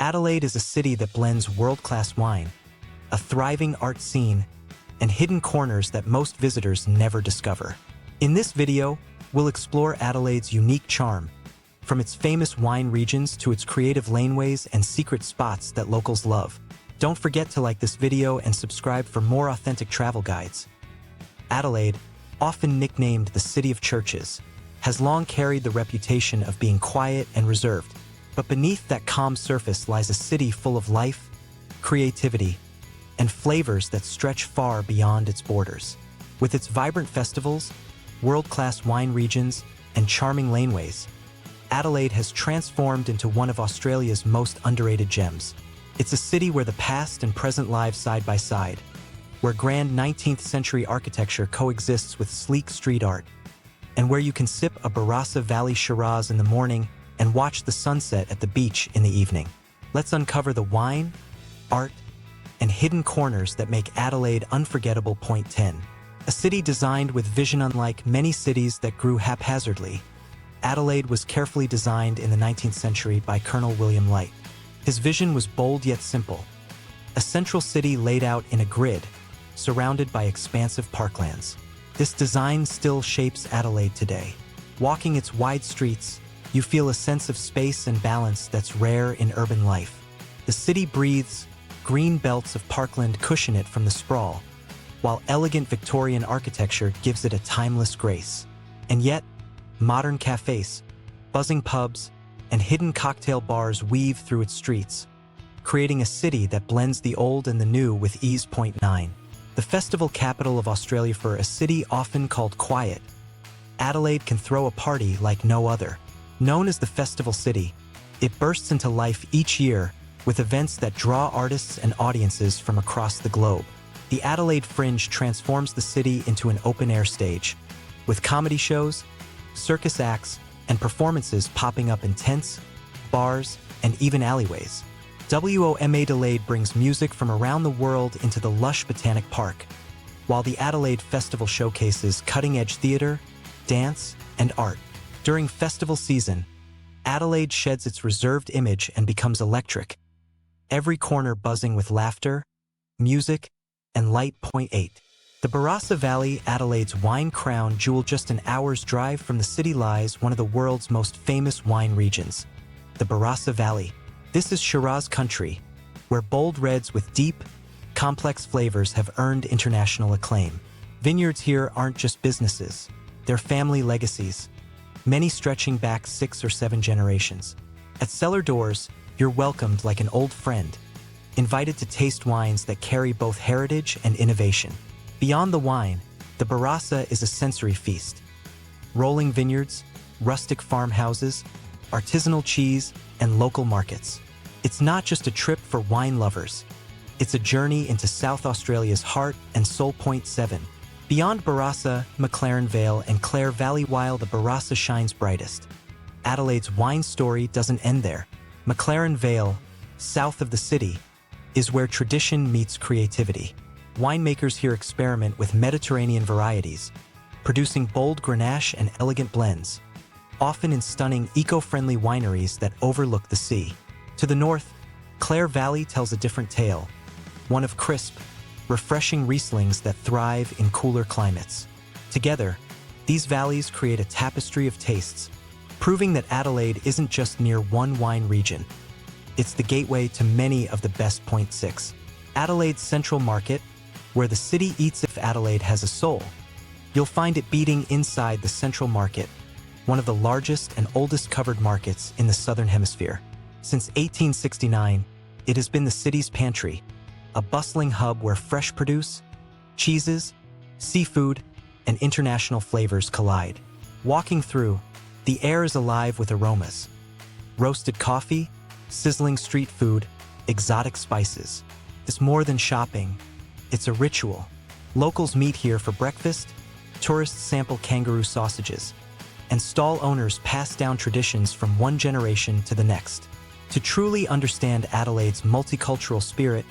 Adelaide is a city that blends world-class wine, a thriving art scene, and hidden corners that most visitors never discover. In this video, we'll explore Adelaide's unique charm, from its famous wine regions to its creative laneways and secret spots that locals love. Don't forget to like this video and subscribe for more authentic travel guides. Adelaide, often nicknamed the City of Churches, has long carried the reputation of being quiet and reserved. But beneath that calm surface lies a city full of life, creativity, and flavors that stretch far beyond its borders. With its vibrant festivals, world-class wine regions, and charming laneways, Adelaide has transformed into one of Australia's most underrated gems. It's a city where the past and present live side by side, where grand 19th century architecture coexists with sleek street art, and where you can sip a Barossa Valley Shiraz in the morning and watch the sunset at the beach in the evening. Let's uncover the wine, art, and hidden corners that make Adelaide unforgettable. Point 10. A city designed with vision. Unlike many cities that grew haphazardly, Adelaide was carefully designed in the 19th century by Colonel William Light. His vision was bold yet simple, a central city laid out in a grid, surrounded by expansive parklands. This design still shapes Adelaide today. Walking its wide streets, you feel a sense of space and balance that's rare in urban life. The city breathes, green belts of parkland cushion it from the sprawl, while elegant Victorian architecture gives it a timeless grace. And yet, modern cafes, buzzing pubs, and hidden cocktail bars weave through its streets, creating a city that blends the old and the new with ease. Point 9. The festival capital of Australia. For a city often called quiet, Adelaide can throw a party like no other. Known as the Festival City, it bursts into life each year with events that draw artists and audiences from across the globe. The Adelaide Fringe transforms the city into an open-air stage, with comedy shows, circus acts, and performances popping up in tents, bars, and even alleyways. WOM Adelaide brings music from around the world into the lush Botanic Park, while the Adelaide Festival showcases cutting-edge theater, dance, and art. During festival season, Adelaide sheds its reserved image and becomes electric, every corner buzzing with laughter, music, and light. Point 8. The Barossa Valley, Adelaide's wine crown jewel. Just an hour's drive from the city lies one of the world's most famous wine regions, the Barossa Valley. This is Shiraz country, where bold reds with deep, complex flavors have earned international acclaim. Vineyards here aren't just businesses, they're family legacies, many stretching back 6 or 7 generations. At cellar doors, you're welcomed like an old friend, invited to taste wines that carry both heritage and innovation. Beyond the wine, the Barossa is a sensory feast. Rolling vineyards, rustic farmhouses, artisanal cheese, and local markets. It's not just a trip for wine lovers. It's a journey into South Australia's heart and soul. Point 7. Beyond Barossa, McLaren, Vale, and Clare Valley. While the Barossa shines brightest, Adelaide's wine story doesn't end there. McLaren Vale, south of the city, is where tradition meets creativity. Winemakers here experiment with Mediterranean varieties, producing bold Grenache and elegant blends, often in stunning eco-friendly wineries that overlook the sea. To the north, Clare Valley tells a different tale, one of crisp, refreshing Rieslings that thrive in cooler climates. Together, these valleys create a tapestry of tastes, proving that Adelaide isn't just near one wine region. It's the gateway to many of the best. Point 6. Adelaide's Central Market, where the city eats. If Adelaide has a soul, you'll find it beating inside the Central Market, one of the largest and oldest covered markets in the Southern Hemisphere. Since 1869, it has been the city's pantry, a bustling hub where fresh produce, cheeses, seafood, and international flavors collide. Walking through, the air is alive with aromas. Roasted coffee, sizzling street food, exotic spices. It's more than shopping, it's a ritual. Locals meet here for breakfast, tourists sample kangaroo sausages, and stall owners pass down traditions from one generation to the next. To truly understand Adelaide's multicultural spirit,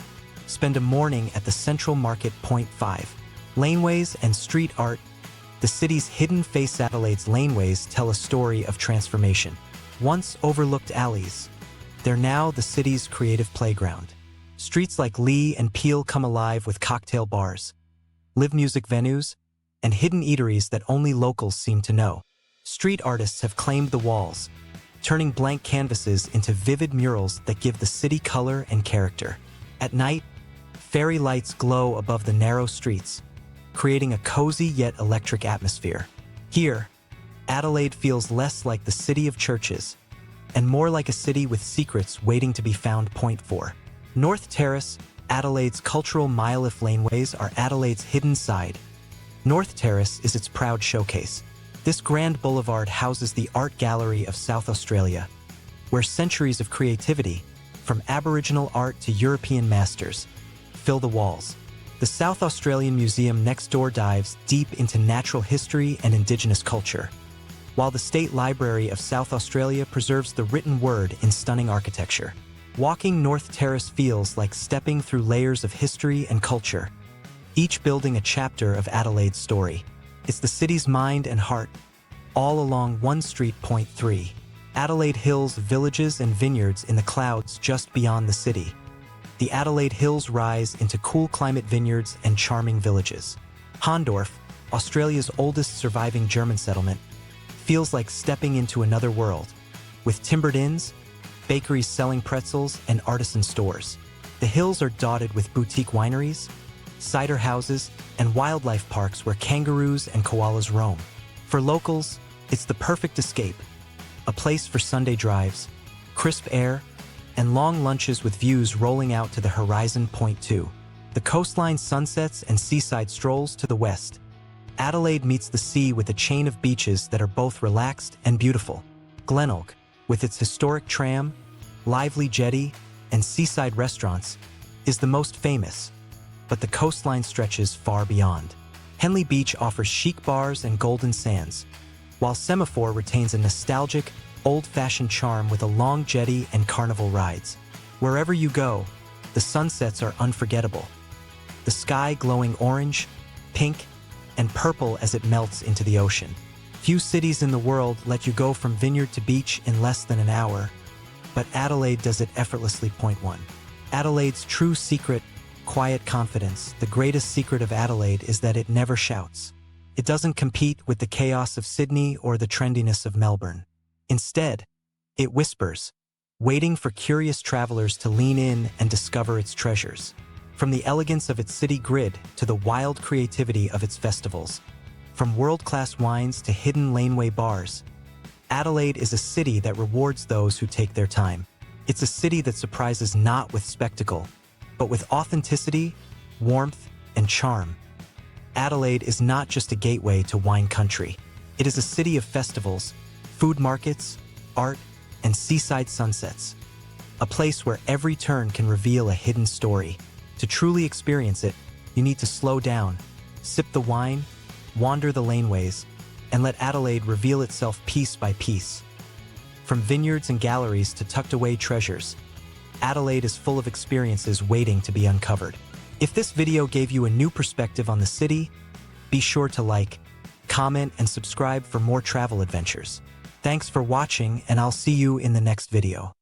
spend a morning at the Central Market. Point 5. Laneways and street art. The city's hidden face. Adelaide's laneways tell a story of transformation. Once overlooked alleys, They're now the city's creative playground. Streets like Lee and Peel come alive with cocktail bars, live music venues, and hidden eateries that only locals seem to know. Street artists have claimed the walls, turning blank canvases into vivid murals that give the city color and character. At night, fairy lights glow above the narrow streets, creating a cozy yet electric atmosphere. Here, Adelaide feels less like the city of churches and more like a city with secrets waiting to be found. Point 4. North Terrace, Adelaide's cultural mile-if laneways are Adelaide's hidden side. North Terrace is its proud showcase. This grand boulevard houses the Art Gallery of South Australia, where centuries of creativity, from Aboriginal art to European masters, fill the walls. The South Australian Museum next door dives deep into natural history and Indigenous culture, while the State Library of South Australia preserves the written word in stunning architecture. Walking North Terrace feels like stepping through layers of history and culture, each building a chapter of Adelaide's story. It's the city's mind and heart, all along one street. Point 3. Adelaide Hills, villages and vineyards in the clouds just beyond the city. The Adelaide Hills rise into cool climate vineyards and charming villages. Hondorf, Australia's oldest surviving German settlement, feels like stepping into another world, with timbered inns, bakeries selling pretzels, and artisan stores. The hills are dotted with boutique wineries, cider houses, and wildlife parks where kangaroos and koalas roam. For locals, it's the perfect escape, a place for Sunday drives, crisp air, and long lunches with views rolling out to the horizon. Point 2. The coastline sunsets and seaside strolls to the west. Adelaide meets the sea with a chain of beaches that are both relaxed and beautiful. Glenelg, with its historic tram, lively jetty, and seaside restaurants, is the most famous, but the coastline stretches far beyond. Henley Beach offers chic bars and golden sands, while Semaphore retains a nostalgic, old-fashioned charm with a long jetty and carnival rides. Wherever you go, the sunsets are unforgettable, the sky glowing orange, pink, and purple as it melts into the ocean. Few cities in the world let you go from vineyard to beach in less than an hour, but Adelaide does it effortlessly. Point 1. Adelaide's true secret: quiet confidence. The greatest secret of Adelaide is that it never shouts. It doesn't compete with the chaos of Sydney or the trendiness of Melbourne. Instead, it whispers, waiting for curious travelers to lean in and discover its treasures. From the elegance of its city grid to the wild creativity of its festivals, from world-class wines to hidden laneway bars, Adelaide is a city that rewards those who take their time. It's a city that surprises not with spectacle, but with authenticity, warmth, and charm. Adelaide is not just a gateway to wine country. It is a city of festivals, food markets, art, and seaside sunsets. A place where every turn can reveal a hidden story. To truly experience it, you need to slow down, sip the wine, wander the laneways, and let Adelaide reveal itself piece by piece. From vineyards and galleries to tucked-away treasures, Adelaide is full of experiences waiting to be uncovered. If this video gave you a new perspective on the city, be sure to like, comment, and subscribe for more travel adventures. Thanks for watching, and I'll see you in the next video.